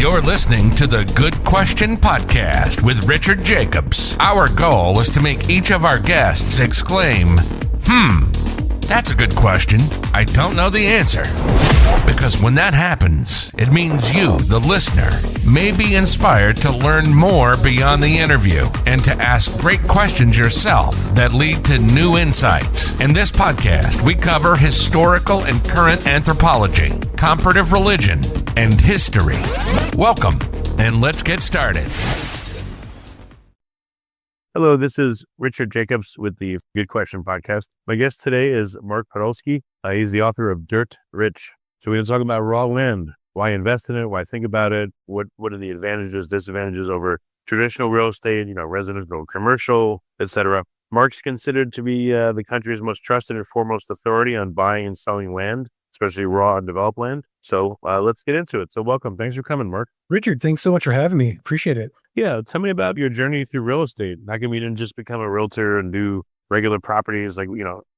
You're listening to the Good Question Podcast with Richard Jacobs. Our goal is to make each of our guests exclaim, that's a good question. I don't know the answer. Because when that happens, it means you, the listener, may be inspired to learn more beyond the interview and to ask great questions yourself that lead to new insights. In this podcast, we cover historical and current anthropology, comparative religion, and history. Welcome, and let's get started. Hello, this is Richard Jacobs with the Good Question Podcast. My guest today is Mark Podolsky. He's the author of Dirt Rich. So we're going to talk about raw land, why invest in it, why think about it, what are the advantages, disadvantages over traditional real estate, residential, commercial, etc. Mark's considered to be the country's most trusted and foremost authority on buying and selling land, especially raw and developed land. So let's get into it. So welcome. Thanks for coming, Mark. Richard, thanks so much for having me. Appreciate it. Yeah. Tell me about your journey through real estate. How come you didn't just become a realtor and do regular properties?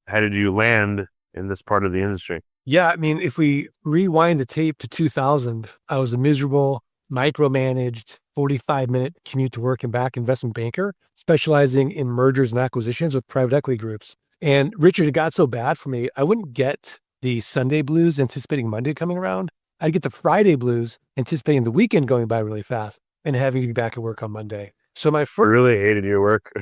How did you land in this part of the industry? Yeah. I mean, if we rewind the tape to 2000, I was a miserable, micromanaged 45-minute commute to work and back investment banker, specializing in mergers and acquisitions with private equity groups. And Richard, it got so bad for me, I wouldn't get the Sunday blues anticipating Monday coming around. I'd get the Friday blues anticipating the weekend going by really fast and having to be back at work on Monday. So my firm really hated your work.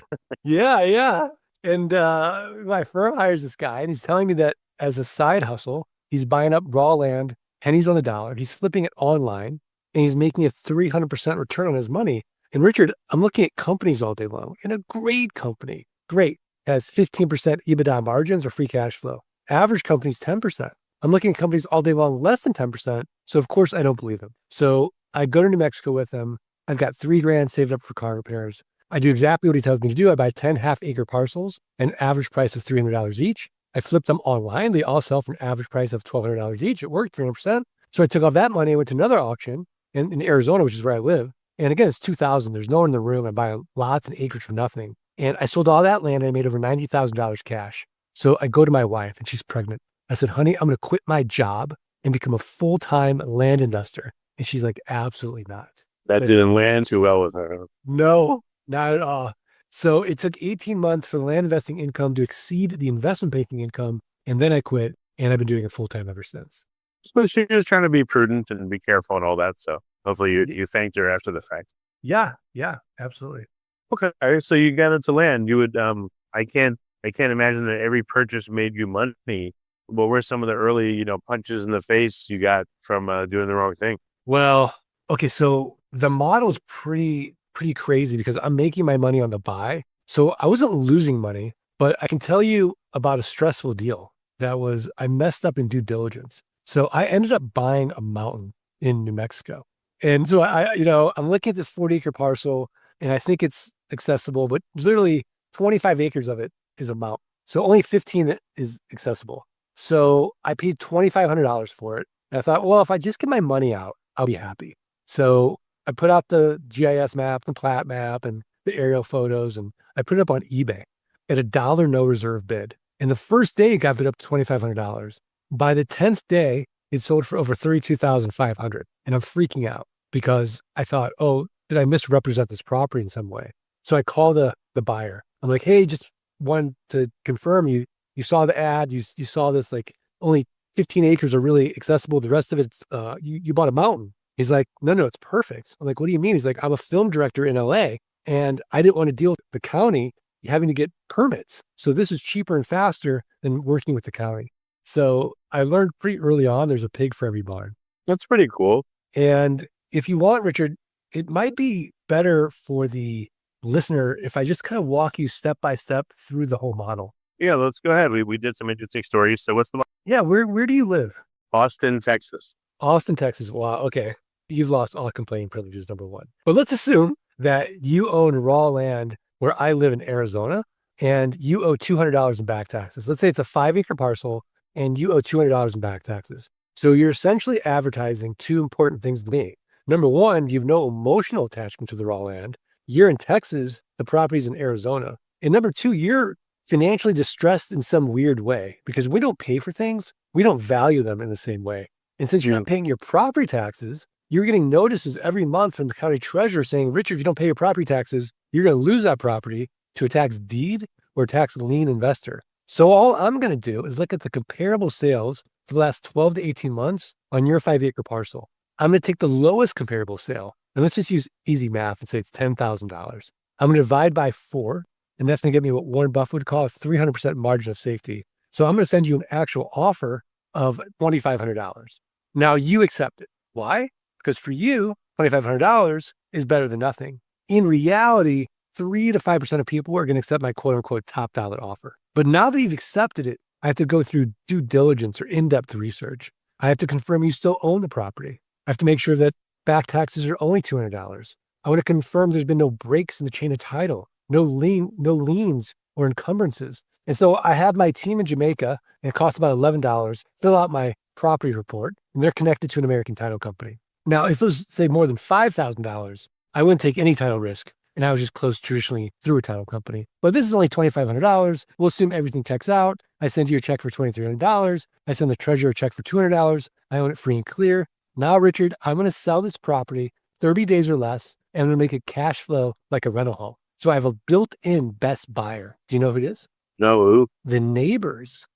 Yeah. And my firm hires this guy and he's telling me that as a side hustle, he's buying up raw land, pennies on the dollar. He's flipping it online and he's making a 300% return on his money. And Richard, I'm looking at companies all day long, and a great company, has 15% EBITDA margins or free cash flow. Average company's 10%. I'm looking at companies all day long, less than 10%. So of course I don't believe them. So I go to New Mexico with him. I've got $3,000 saved up for car repairs. I do exactly what he tells me to do. I buy 10 half-acre parcels, an average price of $300 each. I flip them online. They all sell for an average price of $1,200 each. It worked 300%. So I took all that money and went to another auction in Arizona, which is where I live. And again, it's 2000. There's no one in the room. I'm buying lots and acres for nothing. And I sold all that land and I made over $90,000 cash. So I go to my wife and she's pregnant. I said, honey, I'm going to quit my job and become a full-time land investor. And she's like, absolutely not. That didn't land too well with her. No, not at all. So it took 18 months for the land investing income to exceed the investment banking income. And then I quit and I've been doing it full-time ever since. So she was trying to be prudent and be careful and all that. So hopefully you thanked her after the fact. Yeah, absolutely. Okay. So you got into land. You would, I can't imagine that every purchase made you money. What were some of the early, punches in the face you got from doing the wrong thing? Well, okay. So the model's pretty crazy because I'm making my money on the buy. So I wasn't losing money, but I can tell you about a stressful deal I messed up in due diligence. So I ended up buying a mountain in New Mexico. And so I'm looking at this 40-acre parcel and I think it's accessible, but literally 25 acres of it is a mountain. So only 15 is accessible. So I paid $2,500 for it. And I thought, well, if I just get my money out, I'll be happy. So I put out the GIS map, the plat map, and the aerial photos, and I put it up on eBay at $1 no reserve bid. And the first day it got bid up to $2,500. By the 10th day, it sold for over $32,500. And I'm freaking out because I thought, oh, did I misrepresent this property in some way? So I call the buyer. I'm like, hey, just wanted to confirm you saw the ad, you saw this, like only 15 acres are really accessible. The rest of it's, you bought a mountain. He's like, no, it's perfect. I'm like, what do you mean? He's like, I'm a film director in LA and I didn't want to deal with the county having to get permits. So this is cheaper and faster than working with the county. So I learned pretty early on, there's a pig for every barn. That's pretty cool. And if you want, Richard, it might be better for the listener if I just kind of walk you step by step through the whole model. Yeah, let's go ahead. We did some interesting stories. So what's the... Yeah, where do you live? Austin, Texas. Austin, Texas. Wow. Okay. You've lost all complaining privileges, number one. But let's assume that you own raw land where I live in Arizona and you owe $200 in back taxes. Let's say it's a 5-acre parcel and you owe $200 in back taxes. So you're essentially advertising two important things to me. Number one, you have no emotional attachment to the raw land. You're in Texas, the property's in Arizona. And number two, you're financially distressed in some weird way because we don't pay for things. We don't value them in the same way. And since you're not paying your property taxes, you're getting notices every month from the county treasurer saying, Richard, if you don't pay your property taxes, you're going to lose that property to a tax deed or a tax lien investor. So all I'm going to do is look at the comparable sales for the last 12 to 18 months on your 5-acre parcel. I'm going to take the lowest comparable sale, and let's just use easy math and say it's $10,000. I'm going to divide by 4, and that's going to get me what Warren Buffett would call a 300% margin of safety. So I'm going to send you an actual offer of $2,500. Now you accept it. Why? Because for you, $2,500 is better than nothing. In reality, 3 to 5% of people are going to accept my quote unquote top dollar offer. But now that you've accepted it, I have to go through due diligence or in-depth research. I have to confirm you still own the property. I have to make sure that back taxes are only $200. I want to confirm there's been no breaks in the chain of title, no liens or encumbrances. And so I have my team in Jamaica, and it costs about $11, fill out my property report, and they're connected to an American title company. Now, if it was, say, more than $5,000, I wouldn't take any title risk, and I would just close traditionally through a title company. But this is only $2,500. We'll assume everything checks out. I send you a check for $2,300. I send the treasurer a check for $200. I own it free and clear. Now, Richard, I'm going to sell this property 30 days or less, and I'm going to make it cash flow like a rental home. So I have a built-in best buyer. Do you know who it is? No. The neighbors.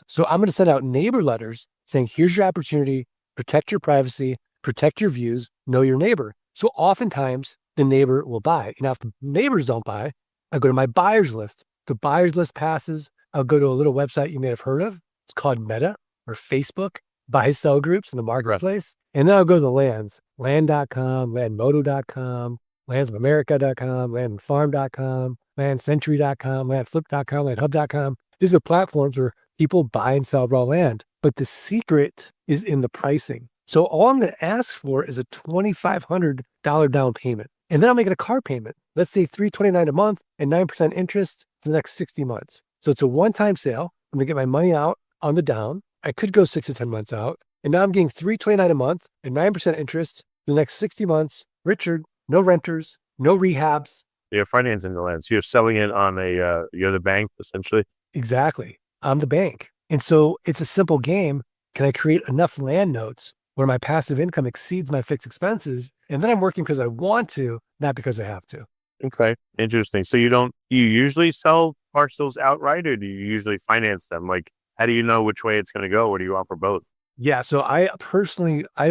So I'm going to send out neighbor letters saying, here's your opportunity, protect your privacy, protect your views, know your neighbor. So oftentimes the neighbor will buy. Now, if the neighbors don't buy, I'll go to my buyers list. The buyers list passes. I'll go to a little website you may have heard of. It's called Meta or Facebook, buy-sell groups in the marketplace. And then I'll go to the lands, land.com, landmodo.com, landsofamerica.com, landfarm.com, landcentury.com, landflip.com, landhub.com. These are platforms where people buy and sell raw land. But the secret is in the pricing. So all I'm going to ask for is a $2,500 down payment. And then I'll make it a car payment. Let's say $329 a month and 9% interest for the next 60 months. So it's a one-time sale. I'm going to get my money out on the down. I could go 6 to 10 months out. And now I'm getting $329 a month and 9% interest for the next 60 months. Richard, no renters, no rehabs. You're financing the land. So you're selling it on you're the bank, essentially. Exactly. I'm the bank. And so it's a simple game. Can I create enough land notes where my passive income exceeds my fixed expenses? And then I'm working because I want to, not because I have to. Okay. Interesting. So you usually sell parcels outright, or do you usually finance them? Like, how do you know which way it's going to go? Or do you offer both? Yeah. So I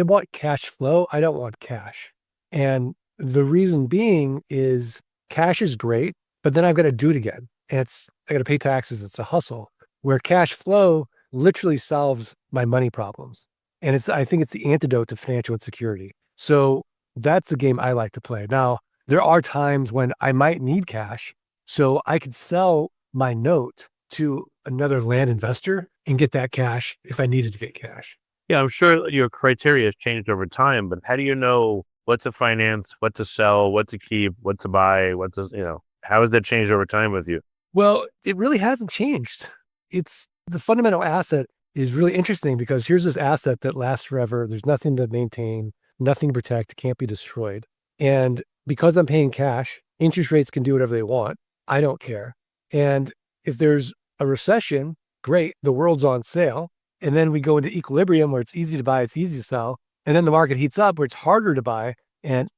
want cash flow. I don't want cash. And the reason being is cash is great, but then I've got to do it again. I got to pay taxes. It's a hustle. Where cash flow literally solves my money problems. And I think it's the antidote to financial insecurity. So that's the game I like to play. Now, there are times when I might need cash, so I could sell my note to another land investor and get that cash if I needed to get cash. Yeah, I'm sure your criteria has changed over time, but how do you know what to finance, what to sell, what to keep, what to buy, how has that changed over time with you? Well, it really hasn't changed. It's the fundamental asset is really interesting because here's this asset that lasts forever. There's nothing to maintain, nothing to protect, can't be destroyed. And because I'm paying cash, interest rates can do whatever they want. I don't care. And if there's a recession, great, the world's on sale. And then we go into equilibrium where it's easy to buy, it's easy to sell. And then the market heats up where it's harder to buy and,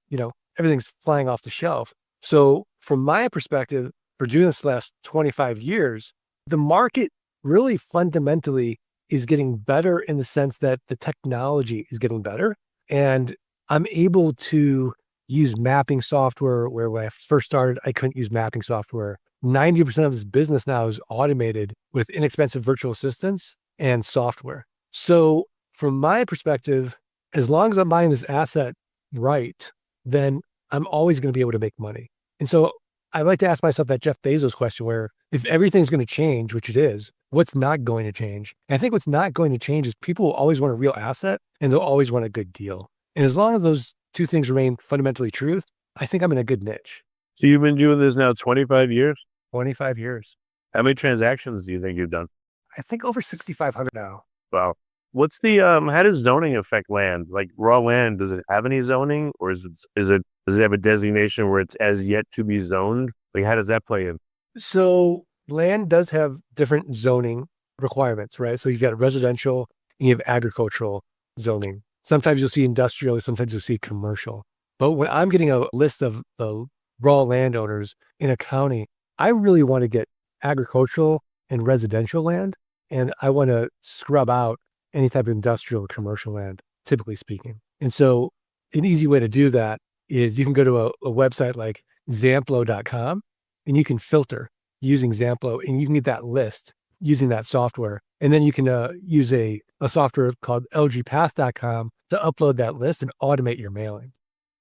everything's flying off the shelf. So from my perspective, for doing this the last 25 years, the market really fundamentally is getting better in the sense that the technology is getting better. And I'm able to use mapping software where when I first started, I couldn't use mapping software. 90% of this business now is automated with inexpensive virtual assistants and software. So from my perspective, as long as I'm buying this asset right, then I'm always going to be able to make money. And so I like to ask myself that Jeff Bezos question where if everything's going to change, which it is, what's not going to change? And I think what's not going to change is people will always want a real asset and they'll always want a good deal. And as long as those two things remain fundamentally true, I think I'm in a good niche. So you've been doing this now 25 years? 25 years. How many transactions do you think you've done? I think over 6,500 now. Wow. What's how does zoning affect land? Like raw land, does it have any zoning, or does it have a designation where it's as yet to be zoned? Like, how does that play in? So land does have different zoning requirements, right? So you've got residential and you have agricultural zoning. Sometimes you'll see industrial, sometimes you'll see commercial. But when I'm getting a list of the raw landowners in a county, I really want to get agricultural and residential land, and I want to scrub out any type of industrial or commercial land, typically speaking. And so an easy way to do that is you can go to a website like Zamplo.com, and you can filter using Zamplo, and you can get that list using that software. And then you can use a software called lgpass.com to upload that list and automate your mailing.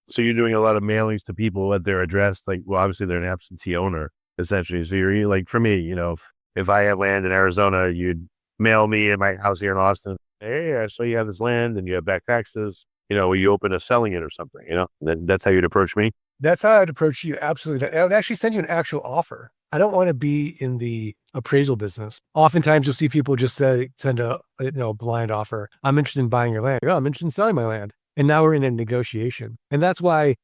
So you're doing a lot of mailings to people at their address. Like, well, obviously they're an absentee owner, essentially. So you're like, for me, if I have land in Arizona, you'd mail me at my house here in Austin. Hey, I saw you have this land and you have back taxes. Will you open to selling it or something? That's how you'd approach me. That's how I'd approach you. Absolutely. I would actually send you an actual offer. I don't want to be in the appraisal business. Oftentimes you'll see people just send a blind offer. I'm interested in buying your land. Oh, I'm interested in selling my land. And now we're in a negotiation. And that's why,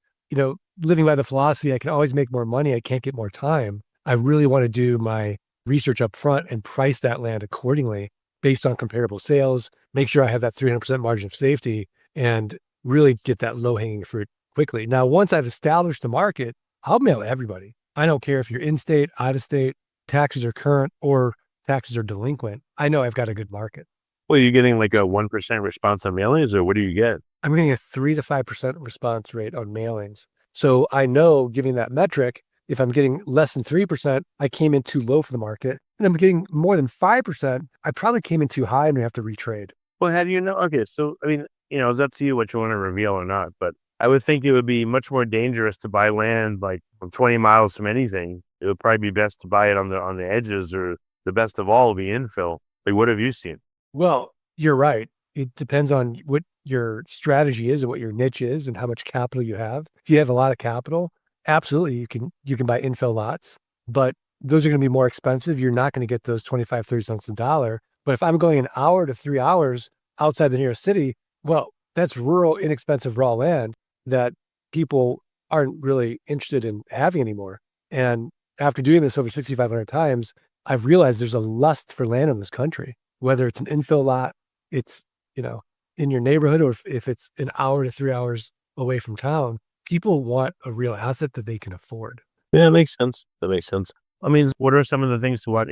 living by the philosophy, I can always make more money. I can't get more time. I really want to do my research up front and price that land accordingly based on comparable sales, make sure I have that 300% margin of safety, and really get that low hanging fruit quickly. Now, once I've established the market, I'll mail everybody. I don't care if you're in state, out of state, taxes are current, or taxes are delinquent. I know I've got a good market. Well, you're getting like a 1% response on mailings, or what do you get? I'm getting a 3 to 5% response rate on mailings. So I know, giving that metric, if I'm getting less than 3%, I came in too low for the market. And I'm getting more than 5%, I probably came in too high and we have to retrade. Well, how do you know? Okay, so, it's up to you what you want to reveal or not, but I would think it would be much more dangerous to buy land like 20 miles from anything. It would probably be best to buy it on the edges, or the best of all would be infill. Like, what have you seen? Well, you're right. It depends on what your strategy is and what your niche is and how much capital you have. If you have a lot of capital, absolutely, you can buy infill lots, but those are going to be more expensive. You're not going to get those 25, 30 cents a dollar. But if I'm going an hour to 3 hours outside the nearest city, well, that's rural, inexpensive raw land that people aren't really interested in having anymore. And after doing this over 6,500 times, I've realized there's a lust for land in this country, whether it's an infill lot, it's, in your neighborhood, or if it's an hour to 3 hours away from town. People want a real asset that they can afford. Yeah, that makes sense. What are some of the things to what,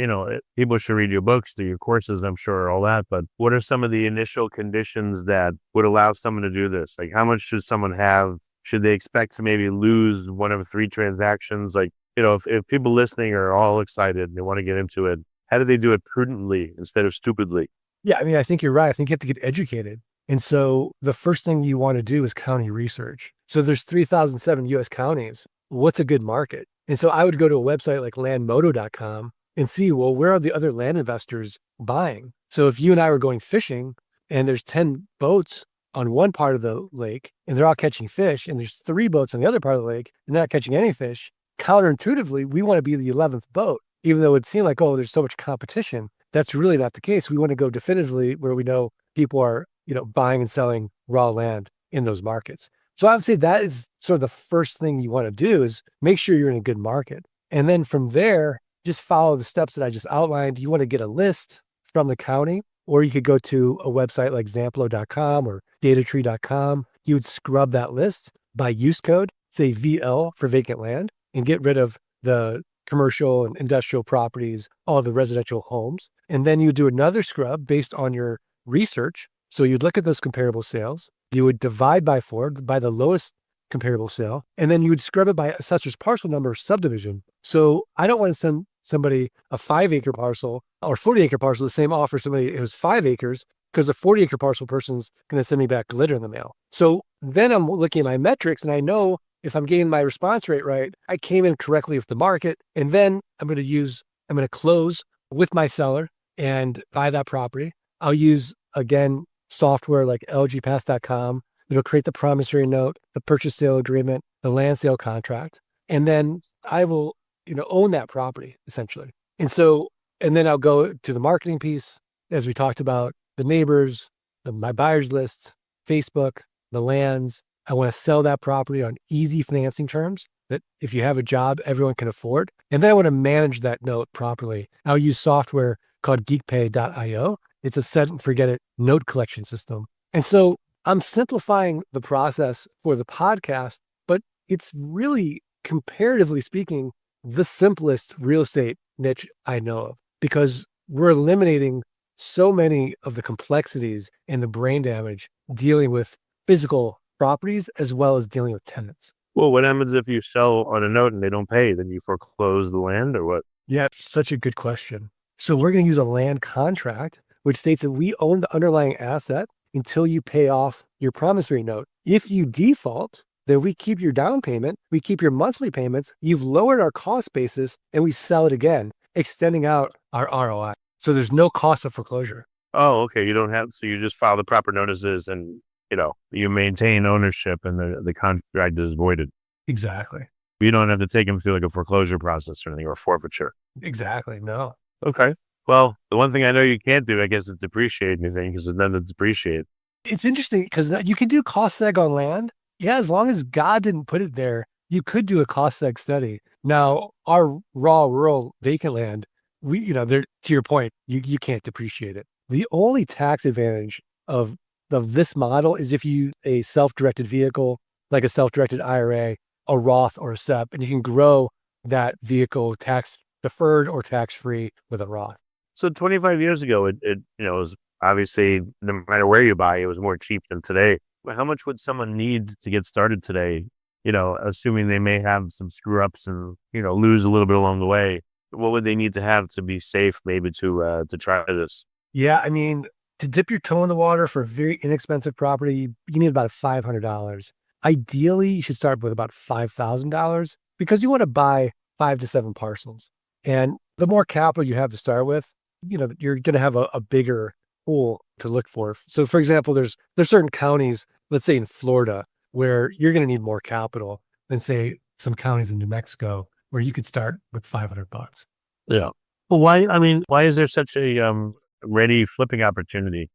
people should read your books, do your courses, I'm sure, all that, but what are some of the initial conditions that would allow someone to do this? Like, how much should someone have? Should they expect to maybe lose one of 3 transactions? Like, if people listening are all excited and they want to get into it, how do they do it prudently instead of stupidly? Yeah, I think you're right. I think you have to get educated. And so the first thing you want to do is county research. So there's 3,007 US counties. What's a good market? And so I would go to a website like landmodo.com and see, well, where are the other land investors buying? So if you and I were going fishing and there's 10 boats on one part of the lake and they're all catching fish, and there's 3 boats on the other part of the lake and they're not catching any fish, counterintuitively, we want to be the 11th boat, even though it seemed like, oh, there's so much competition. That's really not the case. We want to go definitively where we know people are, buying and selling raw land in those markets. So I would say that is sort of the first thing you want to do, is make sure you're in a good market. And then from there, just follow the steps that I just outlined. You want to get a list from the county, or you could go to a website like Zamplo.com or datatree.com. You would scrub that list by use code, say VL for vacant land, and get rid of the commercial and industrial properties, all the residential homes. And then you do another scrub based on your research. So you'd look at those comparable sales. You would divide by 4 by the lowest comparable sale, and then you would scrub it by assessor's parcel number or subdivision. So I don't want to send somebody a 5-acre parcel or 40-acre parcel the same offer somebody who's 5 acres, because a 40-acre parcel person's going to send me back glitter in the mail. So then I'm looking at my metrics, and I know if I'm getting my response rate right, I came in correctly with the market, and then I'm going to close with my seller and buy that property. I'll use, again, software like lgpass.com. It'll create the promissory note, the purchase sale agreement, the land sale contract. And then I will, own that property essentially. And then I'll go to the marketing piece, as we talked about, the neighbors, my buyers list, Facebook, the lands. I want to sell that property on easy financing terms that if you have a job, everyone can afford. And then I want to manage that note properly. I'll use software called GeekPay.io. It's a set and forget it note collection system. And so I'm simplifying the process for the podcast, but it's really, comparatively speaking, the simplest real estate niche I know of, because we're eliminating so many of the complexities and the brain damage dealing with physical properties as well as dealing with tenants. Well, what happens if you sell on a note and they don't pay? Then you foreclose the land or what? Yeah, it's such a good question. So we're going to use a land contract, which states that we own the underlying asset until you pay off your promissory note. If you default, then we keep your down payment, we keep your monthly payments, you've lowered our cost basis, and we sell it again, extending out our ROI. So there's no cost of foreclosure. Oh, okay. You don't have, so you just file the proper notices and, you maintain ownership and the contract is voided. Exactly. You don't have to take them through like a foreclosure process or anything or forfeiture. Exactly. No. Okay. Well, the one thing I know you can't do, I guess, is depreciate anything because it's nothing to depreciate. It's interesting because you can do cost seg on land. Yeah, as long as God didn't put it there, you could do a cost seg study. Now, our raw rural vacant land, to your point, you can't depreciate it. The only tax advantage of this model is if you use a self-directed vehicle, like a self-directed IRA, a Roth or a SEP, and you can grow that vehicle tax deferred or tax-free with a Roth. So 25 years ago, it was obviously, no matter where you buy, it was more cheap than today. But how much would someone need to get started today? Assuming they may have some screw ups and, lose a little bit along the way. What would they need to have to be safe, maybe to try this? Yeah, I mean, to dip your toe in the water for a very inexpensive property, you need about $500. Ideally, you should start with about $5,000 because you want to buy 5 to 7 parcels. And the more capital you have to start with, you're going to have a bigger pool to look for. So, for example, there's certain counties, let's say in Florida, where you're going to need more capital than, say, some counties in New Mexico where you could start with $500. Yeah. Well, why is there such a ready flipping opportunity?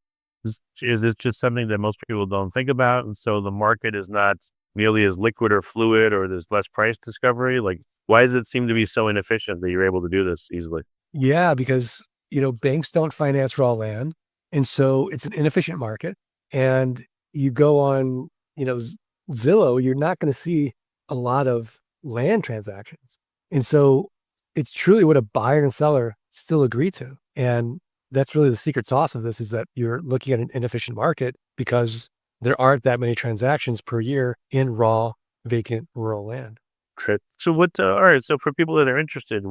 Is this just something that most people don't think about? And so the market is not nearly as liquid or fluid, or there's less price discovery? Like, why does it seem to be so inefficient that you're able to do this easily? Yeah, because, banks don't finance raw land. And so it's an inefficient market. And you go on, Zillow, you're not going to see a lot of land transactions. And so it's truly what a buyer and seller still agree to. And that's really the secret sauce of this, is that you're looking at an inefficient market because there aren't that many transactions per year in raw, vacant rural land. So all right. So for people that are interested,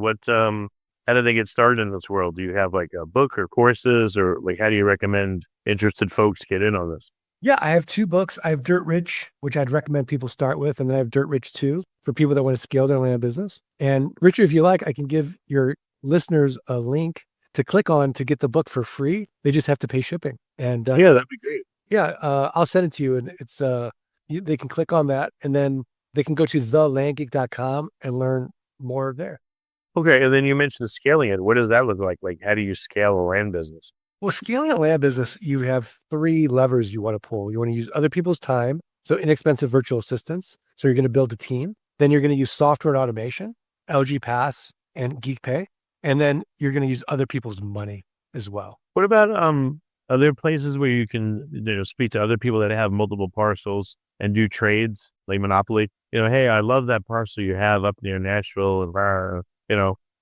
how do they get started in this world? Do you have like a book or courses, or like, how do you recommend interested folks get in on this? Yeah, I have 2 books. I have Dirt Rich, which I'd recommend people start with. And then I have Dirt Rich 2 for people that want to scale their land business. And Richard, if you like, I can give your listeners a link to click on to get the book for free. They just have to pay shipping. And Yeah, that'd be great. yeah, I'll send it to you. And it's they can click on that, and then they can go to thelandgeek.com and learn more there. Okay. And then you mentioned scaling it. What does that look like? Like, how do you scale a land business? Well, scaling a land business, you have 3 levers you want to pull. You want to use other people's time, so inexpensive virtual assistants. So you're going to build a team. Then you're going to use software and automation, LG Pass and GeekPay. And then you're going to use other people's money as well. What about other places where you can speak to other people that have multiple parcels and do trades like Monopoly? Hey, I love that parcel you have up near Nashville, and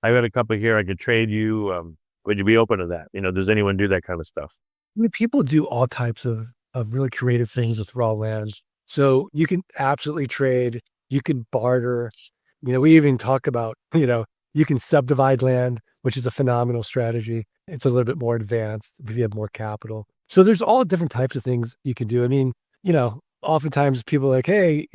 I got a couple here I could trade you. Would you be open to that? Does anyone do that kind of stuff? I mean, people do all types of really creative things with raw land. So you can absolutely trade. You can barter. We even talk about, you can subdivide land, which is a phenomenal strategy. It's a little bit more advanced if you have more capital. So there's all different types of things you can do. I mean, oftentimes people are like, hey,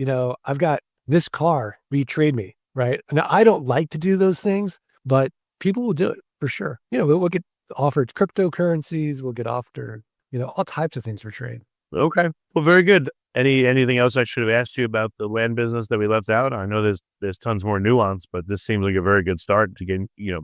I've got this car, will you trade me? Right. Now, I don't like to do those things, but people will do it for sure. We'll get offered cryptocurrencies. We'll get offered, all types of things for trade. Okay. Well, very good. Anything else I should have asked you about the land business that we left out? I know there's tons more nuance, but this seems like a very good start to get,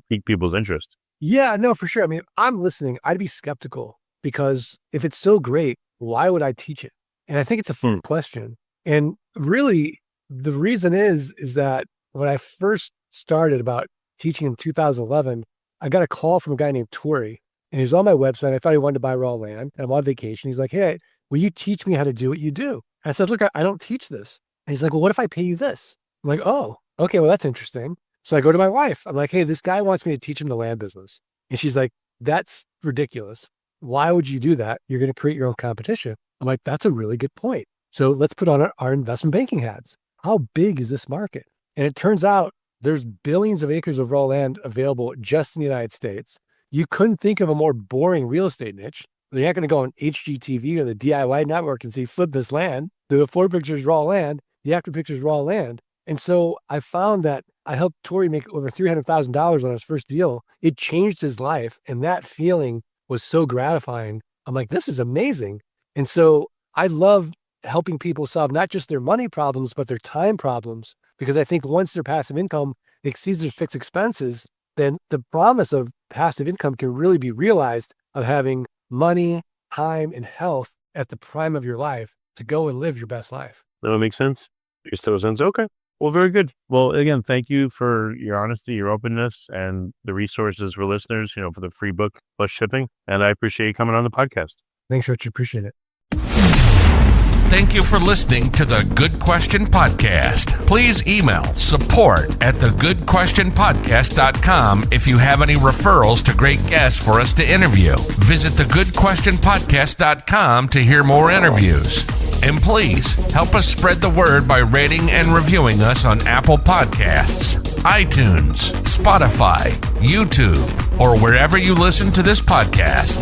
pique people's interest. Yeah, no, for sure. I mean, I'm listening. I'd be skeptical because if it's so great, why would I teach it? And I think it's a fair question. And really, the reason is that when I first started about teaching in 2011, I got a call from a guy named Tori, and he was on my website. I thought he wanted to buy raw land, and I'm on vacation. He's like, hey, will you teach me how to do what you do? I said, look, I don't teach this. And he's like, well, what if I pay you this? I'm like, oh, okay, well, that's interesting. So I go to my wife. I'm like, hey, this guy wants me to teach him the land business. And she's like, that's ridiculous. Why would you do that? You're going to create your own competition. I'm like, that's a really good point. So let's put on our investment banking hats. How big is this market? And it turns out there's billions of acres of raw land available just in the United States. You couldn't think of a more boring real estate niche. You're not going to go on HGTV or the DIY network and see, flip this land. The before pictures raw land, the after pictures raw land. And so I found that I helped Tori make over $300,000 on his first deal. It changed his life. And that feeling was so gratifying. I'm like, this is amazing. And so I love helping people solve not just their money problems, but their time problems. Because I think once their passive income exceeds their fixed expenses, then the promise of passive income can really be realized of having money, time, and health at the prime of your life to go and live your best life. That makes sense. Makes total sense. Okay. Well, very good. Well, again, thank you for your honesty, your openness, and the resources for listeners, for the free book plus shipping. And I appreciate you coming on the podcast. Thanks, Richard. Appreciate it. Thank you for listening to the Good Question Podcast. Please email support@thegoodquestionpodcast.com if you have any referrals to great guests for us to interview. Visit thegoodquestionpodcast.com to hear more interviews. And please help us spread the word by rating and reviewing us on Apple Podcasts, iTunes, Spotify, YouTube, or wherever you listen to this podcast.